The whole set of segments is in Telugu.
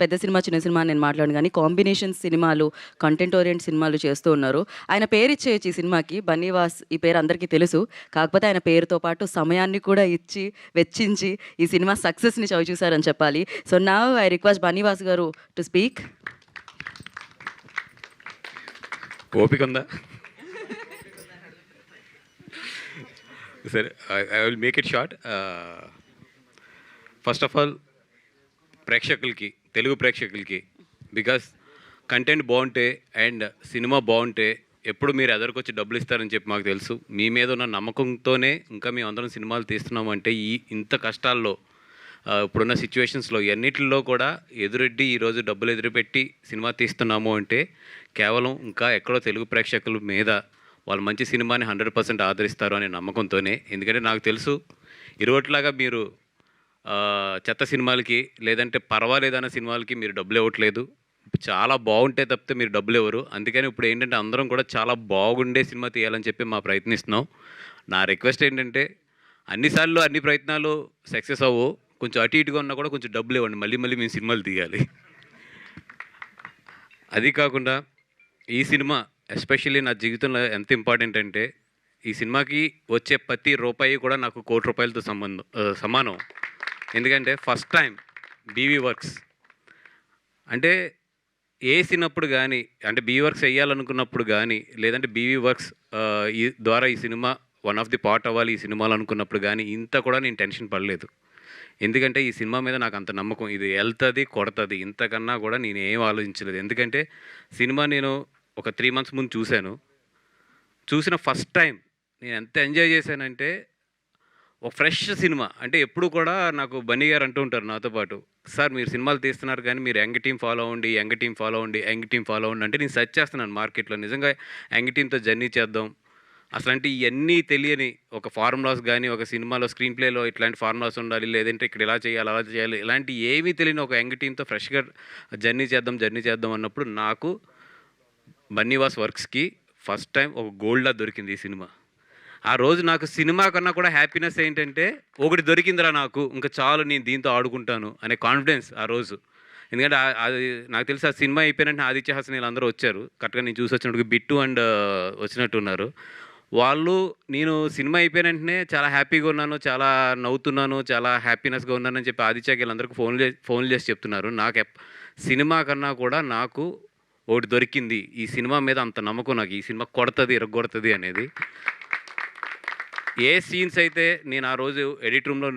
పెద్ద సినిమా, చిన్న సినిమా అని నేను మాట్లాడను గానీ, కాంబినేషన్ సినిమాలు, కంటెంట్ ఓరియెంట్ సినిమాలు చేస్తూ ఉన్నారు. ఆయన పేరిచ్చేయొచ్చు ఈ సినిమాకి. బన్నీవాస్ ఈ పేరు అందరికీ తెలుసు. కాకపోతే ఆయన పేరుతో పాటు సమయాన్ని కూడా ఇచ్చి, వెచ్చించి ఈ సినిమా సక్సెస్‌ని చవిచూసారని చెప్పాలి. So, now I request Bunny Vas గారు టు స్పీక్. ఓపిక ఉందా? సరే, I will make it short. First of all ప్రేక్షకులకి, తెలుగు ప్రేక్షకులకి, బికాస్ కంటెంట్ బాగుంటే అండ్ సినిమా బాగుంటే ఎప్పుడు మీరు ఎదరికొచ్చి డబ్బులు ఇస్తారని చెప్పి మాకు తెలుసు. మీ మీద ఉన్న నమ్మకంతోనే ఇంకా మేము అందరం సినిమాలు తీస్తున్నాము. అంటే ఇంత కష్టాల్లో, ఇప్పుడున్న సిచ్యువేషన్స్లో ఎన్నిటిలో కూడా ఎదురెడ్డి ఈరోజు డబ్బులు ఎదురుపెట్టి సినిమా తీస్తున్నాము అంటే కేవలం ఇంకా ఎక్కడో తెలుగు ప్రేక్షకుల మీద వాళ్ళు మంచి సినిమాని 100% ఆదరిస్తారు అనే నమ్మకంతోనే. ఎందుకంటే నాకు తెలుసు ఇరువట్లాగా మీరు చెత్త సినిమాలకి లేదంటే పర్వాలేదన్న సినిమాలకి మీరు డబ్బులు ఇవ్వట్లేదు. చాలా బాగుంటే తప్పితే మీరు డబ్బులు ఇవ్వరు. అందుకని ఇప్పుడు ఏంటంటే అందరం కూడా చాలా బాగుండే సినిమా తీయాలని చెప్పి మా ప్రయత్నిస్తున్నాం. నా రిక్వెస్ట్ ఏంటంటే అన్నిసార్లు అన్ని ప్రయత్నాలు సక్సెస్ అవ్వు. కొంచెం అటు ఇటుగా ఉన్నా కూడా కొంచెం డబ్బులు ఇవ్వండి. మళ్ళీ మళ్ళీ మేము సినిమాలు తీయాలి. అది కాకుండా ఈ సినిమా ఎస్పెషల్లీ నా జీవితంలో ఎంత ఇంపార్టెంట్ అంటే ఈ సినిమాకి వచ్చే ప్రతి రూపాయి కూడా నాకు ₹1,00,00,000తో సమానం. ఎందుకంటే ఫస్ట్ టైం బీవీ వర్క్స్ అంటే వేసినప్పుడు కానీ, అంటే బీవీ వర్క్స్ వేయాలనుకున్నప్పుడు కానీ, లేదంటే బీవీ వర్క్స్ ఈ ద్వారా ఈ cinema one of the part అవ్వాలి ఈ సినిమాలు అనుకున్నప్పుడు కానీ ఇంత కూడా నేను టెన్షన్ పడలేదు. ఎందుకంటే ఈ సినిమా మీద నాకు అంత నమ్మకం. ఇది వెళ్తుంది, కొడుతుంది. ఇంతకన్నా కూడా నేను ఏం ఆలోచించలేదు. ఎందుకంటే సినిమా నేను ఒక 3 months ముందు చూశాను. చూసిన ఫస్ట్ టైం నేను ఎంత ఎంజాయ్ చేశానంటే ఒక ఫ్రెష్ సినిమా. అంటే ఎప్పుడు కూడా నాకు బన్నీ గారు అంటూ ఉంటారు నాతో పాటు, సార్ మీరు సినిమాలు తీస్తున్నారు కానీ మీరు యంగ్ టీమ్ ఫాలో అవ్వండి, యంగ్ టీమ్ ఫాలో అవ్వండి, యంగ్ టీమ్ ఫాలో అవ్వండి అంటే నేను సెర్చ్ చేస్తున్నాను మార్కెట్లో. నిజంగా యంగ్ టీమ్తో జర్నీ చేద్దాం. అసలు అంటే ఇవన్నీ తెలియని ఒక ఫార్ములాస్ కానీ, ఒక సినిమాలో స్క్రీన్ ప్లేలో ఇట్లాంటి ఫార్ములాస్ ఉండాలి, లేదంటే ఇక్కడ ఇలా చేయాలి, అలా చేయాలి, ఇలాంటి ఏమీ తెలియని ఒక యంగ్ టీమ్తో ఫ్రెష్గా జర్నీ చేద్దాం అన్నప్పుడు నాకు బన్నీవాస్ వర్క్స్కి ఫస్ట్ టైం ఒక గోల్డ్లా దొరికింది ఈ సినిమా. ఆ రోజు నాకు సినిమా కన్నా కూడా హ్యాపీనెస్ ఏంటంటే ఒకటి దొరికిందిరా నాకు, ఇంకా చాలు నేను దీంతో ఆడుకుంటాను అనే కాన్ఫిడెన్స్ ఆ రోజు. ఎందుకంటే అది నాకు తెలిసి ఆ సినిమా అయిపోయినట్టు ఆదిత్య హాసన్ వీళ్ళందరూ వచ్చారు. కరెక్ట్గా నేను చూసి వచ్చినప్పుడు బిట్టు అండ్ వచ్చినట్టున్నారు వాళ్ళు. నేను సినిమా అయిపోయిన వెంటనే చాలా హ్యాపీగా ఉన్నాను, చాలా నవ్వుతున్నాను, చాలా హ్యాపీనెస్గా ఉన్నానని చెప్పి ఆదిత్యకి వీళ్ళందరికీ ఫోన్లు చేసి చెప్తున్నారు. నాకు సినిమా కన్నా కూడా నాకు ఒకటి దొరికింది. ఈ సినిమా మీద అంత నమ్మకం నాకు, ఈ సినిమా కొడుతుంది, ఇరగొడుతుంది అనేది. ఏ సీన్స్ అయితే నేను ఆ రోజు ఎడిట్ రూమ్లో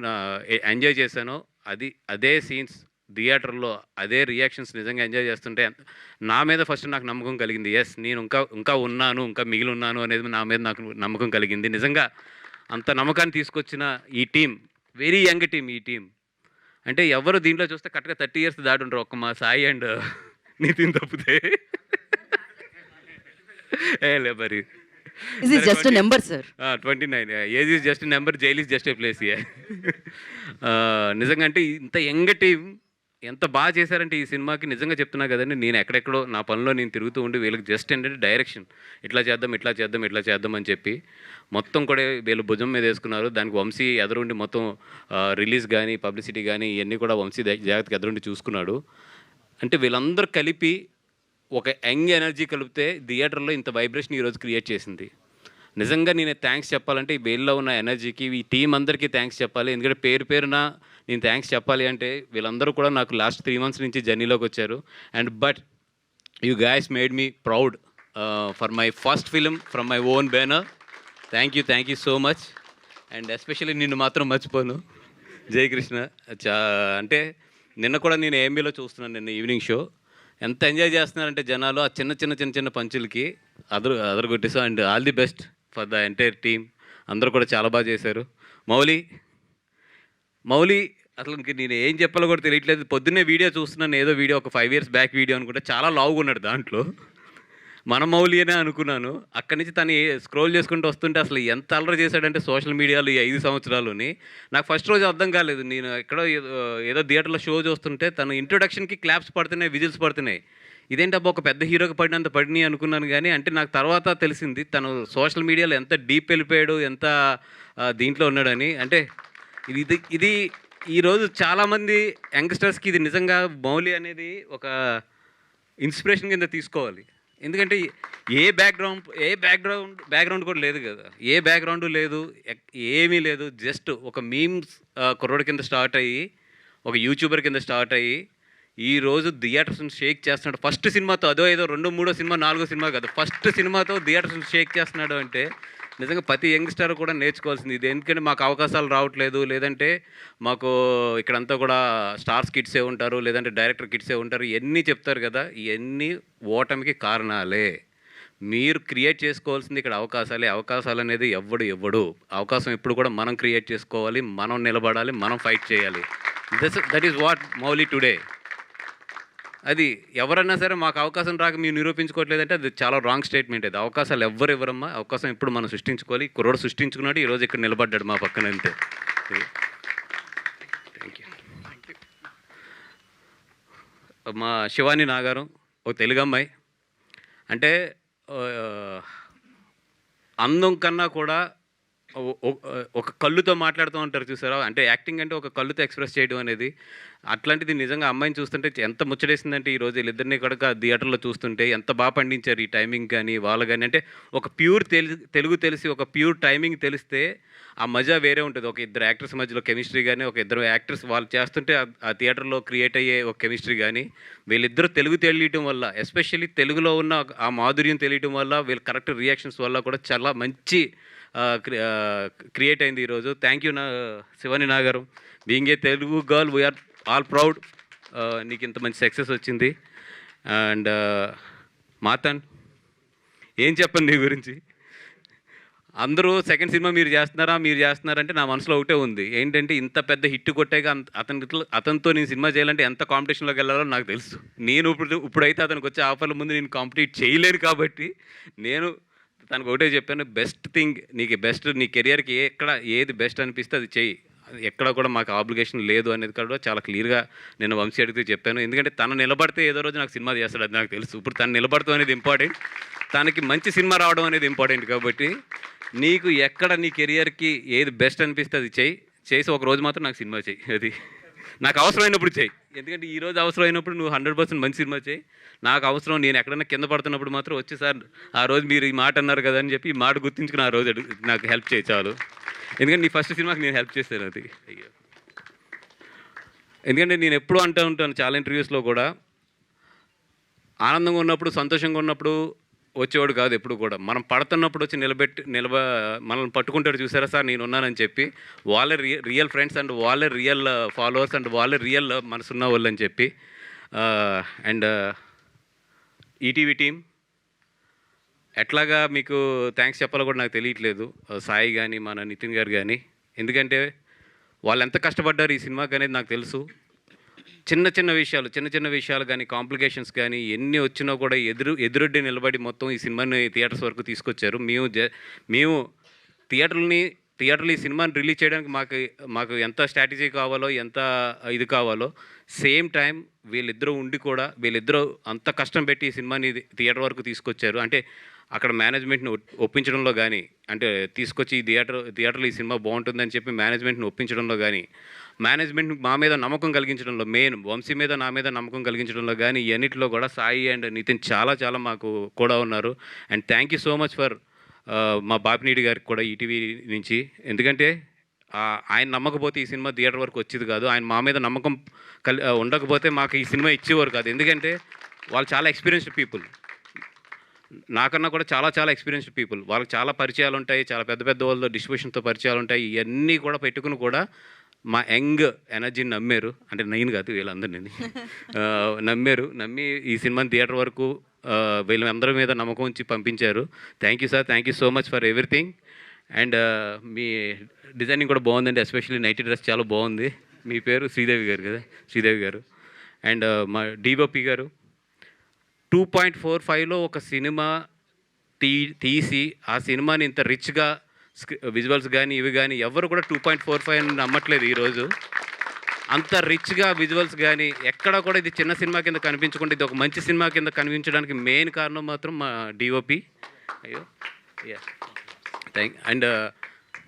ఎంజాయ్ చేశానో అదే సీన్స్ థియేటర్లో అదే రియాక్షన్స్ నిజంగా ఎంజాయ్ చేస్తుంటే నా మీద ఫస్ట్ నాకు నమ్మకం కలిగింది. ఎస్, నేను ఇంకా ఉన్నాను, ఇంకా మిగిలి ఉన్నాను అనేది నా మీద నాకు నమ్మకం కలిగింది. నిజంగా అంత నమ్మకాన్ని తీసుకొచ్చిన ఈ టీం, వెరీ యంగ్ టీం. ఈ టీం అంటే ఎవరు దీంట్లో చూస్తే కరెక్ట్గా 30 years దాటి ఉంటారు, ఒక్క మా సాయి అండ్ నితిన్ తప్పితే. లే మరి this is just a number sir. 29. Age is just number, jail is just a place. నిజంగా అంటే ఇంత యంగ్ టీం ఎంత బాగా చేశారంటే ఈ సినిమాకి నిజంగా చెప్తున్నా కదండి. నేను ఎక్కడెక్కడో నా పనిలో నేను తిరుగుతూ ఉండి వీళ్ళకి జస్ట్ ఏంటంటే డైరెక్షన్ ఇట్లా చేద్దాం అని చెప్పి మొత్తం కూడా వీళ్ళు భుజం మీద వేసుకున్నారు. దానికి వంశీ ఎదురుండి మొత్తం రిలీజ్ కానీ, పబ్లిసిటీ కానీ ఇవన్నీ కూడా వంశీ జాగ్రత్తగా ఎదురుండి చూసుకున్నాడు. అంటే వీళ్ళందరూ కలిపి ఒక యంగ్ ఎనర్జీ కలిపితే థియేటర్లో ఇంత వైబ్రేషన్ ఈరోజు క్రియేట్ చేసింది. నిజంగా నేను థ్యాంక్స్ చెప్పాలంటే ఈ బెయిల్లో ఉన్న ఎనర్జీకి, ఈ టీం అందరికీ థ్యాంక్స్ చెప్పాలి. ఎందుకంటే పేరున నేను థ్యాంక్స్ చెప్పాలి అంటే వీళ్ళందరూ కూడా నాకు లాస్ట్ 3 months నుంచి జర్నీలోకి వచ్చారు. And but you guys made me proud for my first film from my own banner. Thank you so much. And especially నిన్ను మాత్రం మర్చిపోను, జయకృష్ణ. అంటే నిన్న కూడా నేను ఏఎంబీలో చూస్తున్నాను, నిన్న ఈవినింగ్ షో. ఎంత ఎంజాయ్ చేస్తున్నారంటే జనాలు ఆ చిన్న పంచులకి అదరగొట్టేసాం. And all the best for the entire team. అందరూ కూడా చాలా బాగా చేశారు. మౌలి అసలు నేను ఏం చెప్పాలో కూడా తెలియట్లేదు. పొద్దున్నే వీడియో చూస్తున్నాను, ఏదో వీడియో ఒక 5 years బ్యాక్ వీడియో అనుకుంటే చాలా లావుగా ఉన్నాడు దాంట్లో. మన మౌలి అనే అనుకున్నాను. అక్కడి నుంచి తను స్క్రోల్ చేసుకుంటూ వస్తుంటే అసలు ఎంత అల్లరి చేశాడంటే సోషల్ మీడియాలో ఈ 5 సంవత్సరాలని నాకు ఫస్ట్ రోజు అర్థం కాలేదు. నేను ఎక్కడో ఏదో థియేటర్లో షో చూస్తుంటే తను ఇంట్రొడక్షన్కి క్లాప్స్ పడుతున్నాయి, విజిల్స్ పడుతున్నాయి. ఇదేంటబ్బా ఒక పెద్ద హీరోకి పడినంత పడినాయి అనుకున్నాను. కానీ అంటే నాకు తర్వాత తెలిసింది తను సోషల్ మీడియాలో ఎంత డీప్ వెళ్ళిపోయాడు, ఎంత దీంట్లో ఉన్నాడని. అంటే ఇది ఈరోజు చాలామంది యంగ్స్టర్స్కి ఇది నిజంగా మౌలి అనేది ఒక ఇన్స్పిరేషన్ కింద తీసుకోవాలి. ఎందుకంటే బ్యాక్గ్రౌండ్ కూడా లేదు కదా, ఏ బ్యాక్గ్రౌండ్ లేదు, ఏమీ లేదు. జస్ట్ ఒక మీమ్స్ కుర్రోడి కింద స్టార్ట్ అయ్యి ఒక యూట్యూబర్ కింద స్టార్ట్ అయ్యి ఈరోజు థియేటర్స్ని షేక్ చేస్తున్నాడు. ఫస్ట్ సినిమాతో, అదో ఏదో 2, 3 సినిమా 4 సినిమా కాదు, ఫస్ట్ సినిమాతో థియేటర్స్ని షేక్ చేస్తున్నాడు అంటే నిజంగా ప్రతి యంగ్స్టర్ కూడా నేర్చుకోవాల్సింది ఇది. ఎందుకంటే మాకు అవకాశాలు రావట్లేదు, లేదంటే మాకు ఇక్కడంతా కూడా స్టార్స్ కిడ్సే ఉంటారు, లేదంటే డైరెక్టర్ కిడ్సే ఉంటారు, ఇవన్నీ చెప్తారు కదా, ఇవన్నీ ఓటమికి కారణాలే. మీరు క్రియేట్ చేసుకోవాల్సింది ఇక్కడ అవకాశాలే. అవకాశాలు అనేది ఇవ్వడు. అవకాశం ఎప్పుడు కూడా మనం క్రియేట్ చేసుకోవాలి, మనం నిలబడాలి, మనం ఫైట్ చేయాలి. That is what Mouli today. అది ఎవరన్నా సరే మాకు అవకాశం రాక మీరు నిరూపించుకోవట్లేదంటే అది చాలా రాంగ్ స్టేట్మెంట్. అది అవకాశాలు ఇవ్వరమ్మా, అవకాశం ఎప్పుడు మనం సృష్టించుకోవాలి. కుర్రోడు సృష్టించుకున్నాడు, ఈరోజు ఇక్కడ నిలబడ్డాడు మా పక్కన, అంతే. Thank you. మా శివాని నాగారం ఒక తెలుగు అమ్మాయి. అంటే అందం కన్నా కూడా ఒక కళ్ళుతో మాట్లాడుతూ ఉంటారు చూసారా, అంటే యాక్టింగ్ అంటే ఒక కళ్ళుతో ఎక్స్ప్రెస్ చేయడం అనేది. అట్లాంటిది నిజంగా అమ్మాయిని చూస్తుంటే ఎంత ముచ్చటేసిందంటే ఈరోజు వీళ్ళిద్దరిని కూడా థియేటర్లో చూస్తుంటే ఎంత బాగా పండించారు ఈ టైమింగ్ కానీ వాళ్ళు కానీ. అంటే ఒక ప్యూర్ తెలుగు తెలిసి ఒక ప్యూర్ టైమింగ్ తెలిస్తే ఆ మజా వేరే ఉంటుంది. ఒక ఇద్దరు యాక్టర్స్ మధ్యలో కెమిస్ట్రీ కానీ, ఒక ఇద్దరు యాక్టర్స్ వాళ్ళు చేస్తుంటే ఆ థియేటర్లో క్రియేట్ అయ్యే ఒక కెమిస్ట్రీ కానీ, వీళ్ళిద్దరూ తెలుగు తెలియటం వల్ల, ఎస్పెషల్లీ తెలుగులో ఉన్న ఆ మాధుర్యం తెలియటం వల్ల, వీళ్ళ కరెక్ట్ రియాక్షన్స్ వల్ల కూడా చాలా మంచి క్రియేట్ అయింది ఈరోజు. Thank you Shivani Nagaram, being a Telugu girl we are all proud. నీకు ఇంత మంచి సక్సెస్ వచ్చింది. అండ్ మాతన్ ఏం చెప్పండి నీ గురించి. అందరూ సెకండ్ సినిమా మీరు చేస్తున్నారంటే నా మనసులో ఒకటే ఉంది, ఏంటంటే ఇంత పెద్ద హిట్ కొట్టాక అతనితో నేను సినిమా చేయాలంటే ఎంత కాంపిటీషన్లోకి వెళ్ళాలో నాకు తెలుసు. నేను ఇప్పుడైతే అతనికి వచ్చే ఆఫర్ల ముందు నేను కాంపిటీట్ చేయలేను కాబట్టి నేను తనకు ఒకటే చెప్పాను, బెస్ట్ థింగ్ నీకు బెస్ట్, నీ కెరియర్కి ఏది బెస్ట్ అనిపిస్తే అది చెయ్యి, ఎక్కడ కూడా మాకు ఆబ్లిగేషన్ లేదు అనేది కూడా చాలా క్లియర్గా నేను వంశీ అడిగితే చెప్పాను. ఎందుకంటే తను నిలబడితే ఏదో రోజు నాకు సినిమా చేస్తాడు, అది నాకు తెలుసు. ఇప్పుడు తను నిలబడతాం అనేది ఇంపార్టెంట్, తనకి మంచి సినిమా రావడం అనేది ఇంపార్టెంట్. కాబట్టి నీకు ఎక్కడ నీ కెరియర్కి ఏది బెస్ట్ అనిపిస్తే అది చేసి ఒక రోజు మాత్రం నాకు సినిమా చేయి, అది నాకు అవసరమైనప్పుడు చేయి. ఎందుకంటే ఈరోజు అవసరమైనప్పుడు నువ్వు 100% మంచి సినిమా చేయి. నాకు అవసరం, నేను ఎక్కడైనా కింద పడుతున్నప్పుడు మాత్రం వచ్చి సార్ ఆ రోజు మీరు ఈ మాట అన్నారు కదా అని చెప్పి ఈ మాట గుర్తించుకుని ఆ రోజు నాకు హెల్ప్ చేయి చాలు. ఎందుకంటే నీ ఫస్ట్ సినిమాకి నేను హెల్ప్ చేస్తాను అది. ఎందుకంటే నేను ఎప్పుడూ అంటూ ఉంటాను చాలా ఇంటర్వ్యూస్లో కూడా, ఆనందంగా ఉన్నప్పుడు సంతోషంగా ఉన్నప్పుడు వచ్చేవాడు కాదు ఎప్పుడు కూడా, మనం పడుతున్నప్పుడు వచ్చి మనల్ని పట్టుకుంటాడు చూసారా సార్ నేను ఉన్నానని చెప్పి, వాళ్ళే రియల్ ఫ్రెండ్స్ అండ్ వాళ్ళే రియల్ ఫాలోవర్స్ అండ్ వాళ్ళే రియల్ మనసున్న వాళ్ళు అని చెప్పి. అండ్ ఈటీవీ టీం ఎట్లాగా మీకు థ్యాంక్స్ చెప్పాలో కూడా నాకు తెలియట్లేదు, సాయి కానీ మన నితిన్ గారు కానీ. ఎందుకంటే వాళ్ళు ఎంత కష్టపడ్డారు ఈ సినిమాకి అనేది నాకు తెలుసు. చిన్న చిన్న విషయాలు కానీ, కాంప్లికేషన్స్ కానీ ఎన్ని వచ్చినా కూడా ఎదురొడ్డి నిలబడి మొత్తం ఈ సినిమాని థియేటర్స్ వరకు తీసుకొచ్చారు. మేము థియేటర్లు ఈ సినిమాని రిలీజ్ చేయడానికి మాకు ఎంత స్ట్రాటజీ కావాలో, ఎంత ఇది కావాలో, సేమ్ టైం వీళ్ళిద్దరూ ఉండి కూడా వీళ్ళిద్దరూ అంత కష్టం పెట్టి ఈ సినిమాని థియేటర్ వరకు తీసుకొచ్చారు. అంటే అక్కడ మేనేజ్మెంట్ని ఒప్పించడంలో కానీ, అంటే తీసుకొచ్చి థియేటర్లో ఈ సినిమా బాగుంటుందని చెప్పి మేనేజ్మెంట్ని ఒప్పించడంలో కానీ, మేనేజ్మెంట్ మా మీద నమ్మకం కలిగించడంలో, మెయిన్ వంశీ మీద నా మీద నమ్మకం కలిగించడంలో కానీ, ఇవన్నిటిలో కూడా సాయి అండ్ నితిన్ చాలా మాకు కూడా ఉన్నారు. And thank you so much for మా బాపినీడి గారికి కూడా ఈటీవీ నుంచి. ఎందుకంటే ఆయన నమ్మకపోతే ఈ సినిమా థియేటర్ వరకు వచ్చేది కాదు. ఆయన మా మీద నమ్మకం ఉండకపోతే మాకు ఈ సినిమా ఇచ్చేవారు కాదు. ఎందుకంటే వాళ్ళు చాలా ఎక్స్పీరియన్స్డ్ పీపుల్, నాకన్నా కూడా చాలా ఎక్స్పీరియన్స్డ్ పీపుల్. వాళ్ళకి చాలా పరిచయాలు ఉంటాయి, చాలా పెద్ద వాళ్ళతో డిస్ట్రిబ్యూషన్తో పరిచయాలు ఉంటాయి. ఇవన్నీ కూడా పెట్టుకుని కూడా మా యంగ్ ఎనర్జీని నమ్మారు, అంటే నేను కాదు వీళ్ళందరినీ నమ్మి ఈ సినిమాని థియేటర్ వరకు వీళ్ళందరి మీద నమ్మకం ఉంచి పంపించారు. Thank you sir, thank you so much for everything. And me designing కూడా బాగుందండి, ఎస్పెషల్లీ నైటీ డ్రెస్ చాలా బాగుంది. మీ పేరు శ్రీదేవి గారు కదా, శ్రీదేవి గారు. అండ్ మా డిఓపి గారు 2.45లో ఒక సినిమా తీసి ఆ సినిమాని ఇంత రిచ్గా విజువల్స్ కానీ ఇవి కానీ ఎవరు కూడా 2.45 అని నమ్మట్లేదు ఈరోజు. అంత రిచ్గా విజువల్స్ కానీ ఎక్కడ కూడా ఇది చిన్న సినిమా కింద కనిపించకుండా ఇది ఒక మంచి సినిమా కింద కనిపించడానికి మెయిన్ కారణం మాత్రం మా డిఓపి. అండ్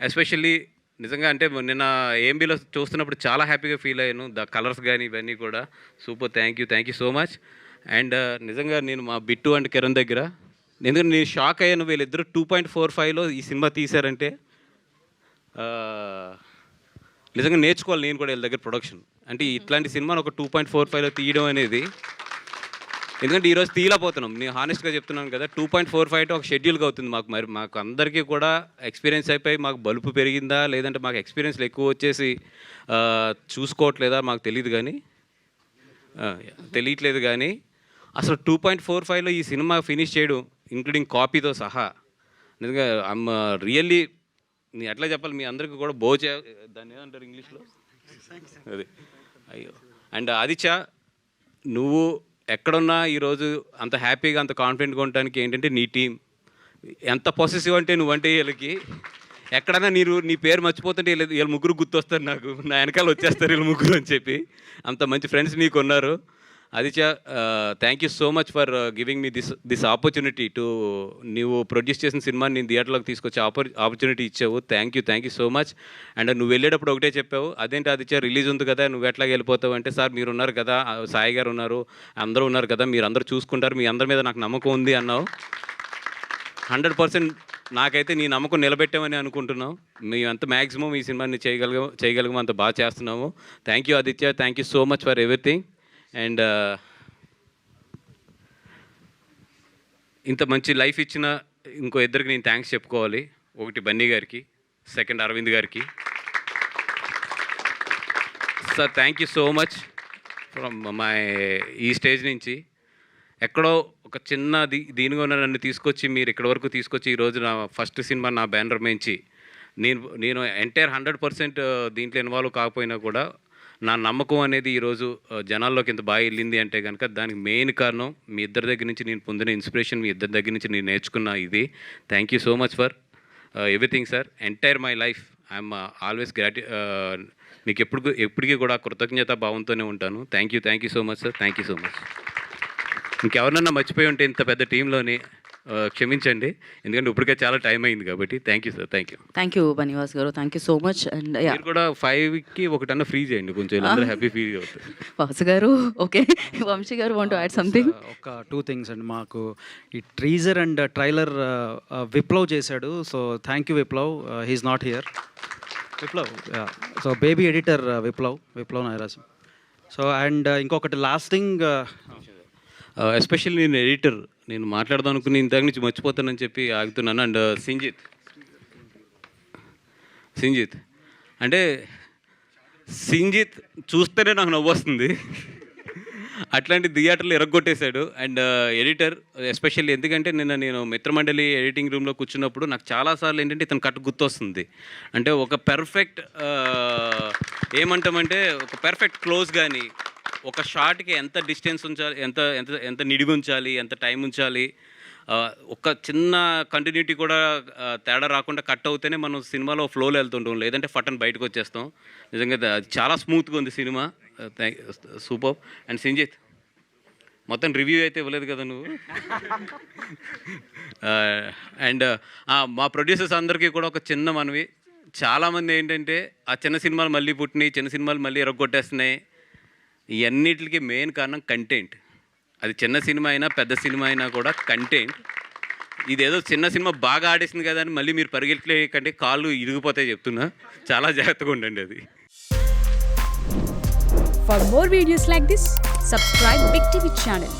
ఎస్పెషల్లీ నిజంగా అంటే నిన్న ఏఎంబీలో చూస్తున్నప్పుడు చాలా హ్యాపీగా ఫీల్ అయ్యాను. ద కలర్స్ కానీ ఇవన్నీ కూడా super. Thank you so much. And నిజంగా నేను మా బిట్టు అండ్ కిరణ్ దగ్గర ఎందుకంటే నేను షాక్ అయ్యాను. వీళ్ళిద్దరు 2.45లో ఈ సినిమా తీశారంటే నిజంగా నేర్చుకోవాలి నేను కూడా వీళ్ళ దగ్గర ప్రొడక్షన్. అంటే ఇట్లాంటి సినిమాను ఒక 2.45లో తీయడం అనేది, ఎందుకంటే ఈరోజు తీయలేకపోతున్నాం. నేను హానెస్ట్గా చెప్తున్నాను కదా, 2.45 ఒక షెడ్యూల్గా అవుతుంది మాకు. మరి మాకు అందరికీ కూడా ఎక్స్పీరియన్స్ అయిపోయి మాకు బలుపు పెరిగిందా లేదంటే మాకు ఎక్స్పీరియన్స్లు ఎక్కువ వచ్చేసి చూసుకోవట్లేదా మాకు తెలియదు కానీ తెలియట్లేదు కానీ అసలు 2.45లో ఈ సినిమా ఫినిష్ చేయడం ఇంక్లూడింగ్ కాపీతో సహా నిజంగా ఐమ్ రియల్లీ, నేను ఎట్లా చెప్పాలి మీ అందరికీ కూడా దాన్ని ఏమంటారు ఇంగ్లీష్లో అది అయ్యో. అండ్ ఆదిత్య, నువ్వు ఎక్కడున్నా ఈరోజు అంత హ్యాపీగా అంత కాన్ఫిడెంట్గా ఉండడానికి ఏంటంటే నీ టీం ఎంత పొసెసివ్ అంటే నువ్వంటే వీళ్ళకి ఎక్కడైనా నీ పేరు మర్చిపోతుంటే వీళ్ళ ముగ్గురు గుర్తొస్తారు నాకు, నా వెనకాల వచ్చేస్తారు వీళ్ళ ముగ్గురు అని చెప్పి. అంత మంచి ఫ్రెండ్స్ నీకు ఉన్నారు. Aditya, thank you so much for giving me this opportunity to నువ్వు ప్రొడ్యూస్ చేసిన సినిమాని నేను థియేటర్లోకి తీసుకొచ్చే ఆపర్చునిటీ ఇచ్చావు. Thank you so much. And నువ్వు వెళ్ళేటప్పుడు ఒకటే చెప్పావు, అదేంటి ఆదిత్య రిలీజ్ ఉంది కదా నువ్వు ఎట్లా వెళ్ళిపోతావు అంటే, సార్ మీరు ఉన్నారు కదా, సాయి గారు ఉన్నారు, అందరూ ఉన్నారు కదా, మీరు అందరూ చూసుకుంటారు, మీ అందరి మీద నాకు నమ్మకం ఉంది అన్నావు. 100% నాకైతే నీ నమ్మకం నిలబెట్టామని అనుకుంటున్నావు. మేము అంత మ్యాక్సిమం ఈ సినిమాని చేయగలిగాము, అంత బాగా చేస్తున్నాము. Thank you Aditya, thank you so much for everything. And ఇంత మంచి లైఫ్ ఇచ్చిన ఇంకో ఇద్దరికి నేను థ్యాంక్స్ చెప్పుకోవాలి. ఒకటి బన్నీ గారికి, సెకండ్ అరవింద్ గారికి. Sir thank you so much from my ఈ స్టేజ్ నుంచి ఎక్కడో ఒక చిన్న దీనిగా ఉన్న నన్ను తీసుకొచ్చి మీరు ఇక్కడ వరకు తీసుకొచ్చి ఈరోజు నా ఫస్ట్ సినిమా నా బ్యానర్ మించి నేను ఎంటైర్ 100% దీంట్లో ఇన్వాల్వ్ కాకపోయినా కూడా నా నమ్మకం అనేది ఈరోజు జనాల్లోకి ఇంత బాగా వెళ్ళింది అంటే కనుక దానికి మెయిన్ కారణం మీ ఇద్దరి దగ్గర నుంచి నేను పొందిన ఇన్స్పిరేషన్, మీ ఇద్దరి దగ్గర నుంచి నేను నేర్చుకున్న ఇది. Thank you so much for everything sir. Entire my life I'm always మీకు ఎప్పటికీ కూడా కృతజ్ఞత భావంతోనే ఉంటాను. Thank you so much sir. Thank you so much. ఇంకెవరన్నా మర్చిపోయి ఉంటే ఇంత పెద్ద టీంలోని క్షమించండి, ఎందుకంటే ఇప్పటికే చాలా టైం అయింది కాబట్టి. Thank you sir. Thank you Banivas గారు, thank you so much. And మీరు కూడా 5కి ఒకటన్నా ఫ్రీ చేయండి, కొంచెం వీళ్ళందరూ హ్యాపీ ఫీల్ అవుతారు. వాసు గారు ఓకే, వంశీ గారు వాంట్ టు యాడ్ సంథింగ్. ఒక 2 things అండి. మాకు ఈ ట్రీజర్ అండ్ ట్రైలర్ విప్లవ్ చేశాడు, so thank you Viplav. He's not here. Viplav, so baby editor Viplav Nayaraju. So and ఇంకొకటి లాస్టింగ్, ఎస్పెషల్లీ నేను ఎడిటర్, నేను మాట్లాడదాం అనుకుని ఇంతకు నుంచి మర్చిపోతానని చెప్పి ఆగుతున్నాను. అండ్ సింజిత్ అంటే సింజిత్ చూస్తేనే నాకు నవ్వు వస్తుంది, అట్లాంటి థియేటర్లు ఎరగొట్టేశాడు. అండ్ ఎడిటర్ ఎస్పెషల్లీ ఎందుకంటే నేను మిత్రమండలి ఎడిటింగ్ రూమ్లో కూర్చున్నప్పుడు నాకు చాలాసార్లు ఏంటంటే ఇతను కట్టు గుర్తొస్తుంది. అంటే ఒక పెర్ఫెక్ట్ ఏమంటామంటే ఒక పెర్ఫెక్ట్ క్లోజ్ కానీ ఒక షాట్కి ఎంత డిస్టెన్స్ ఉంచాలి, ఎంత నిడివి ఉంచాలి, ఎంత టైం ఉంచాలి, ఒక చిన్న కంటిన్యూటీ కూడా తేడా రాకుండా కట్ అవుతేనే మనం సినిమాలో ఫ్లోలో వెళ్తుంటాం, లేదంటే ఫటన్ బయటకు వచ్చేస్తాం. నిజంగా చాలా స్మూత్గా ఉంది సినిమా. సూపర్. అండ్ సింజిత్, మొత్తం రివ్యూ అయితే ఇవ్వలేదు కదా నువ్వు. అండ్ మా ప్రొడ్యూసర్స్ అందరికీ కూడా ఒక చిన్న మనవి, చాలామంది ఏంటంటే ఆ చిన్న సినిమాలు మళ్ళీ పుట్టినాయి, చిన్న సినిమాలు మళ్ళీ ఎరగొట్టేస్తున్నాయి. ఇవన్నిటికి మెయిన్ కారణం కంటెంట్. అది చిన్న సినిమా అయినా పెద్ద సినిమా అయినా కూడా కంటెంట్. ఇదేదో చిన్న సినిమా బాగా ఆడేసింది కదా అని మళ్ళీ మీరు పరిగెట్లే కంటే కాళ్ళు ఇరిగిపోతాయి చెప్తున్నా, చాలా జాగ్రత్తగా ఉండండి అది. For more videos like this, subscribe Big TV channel.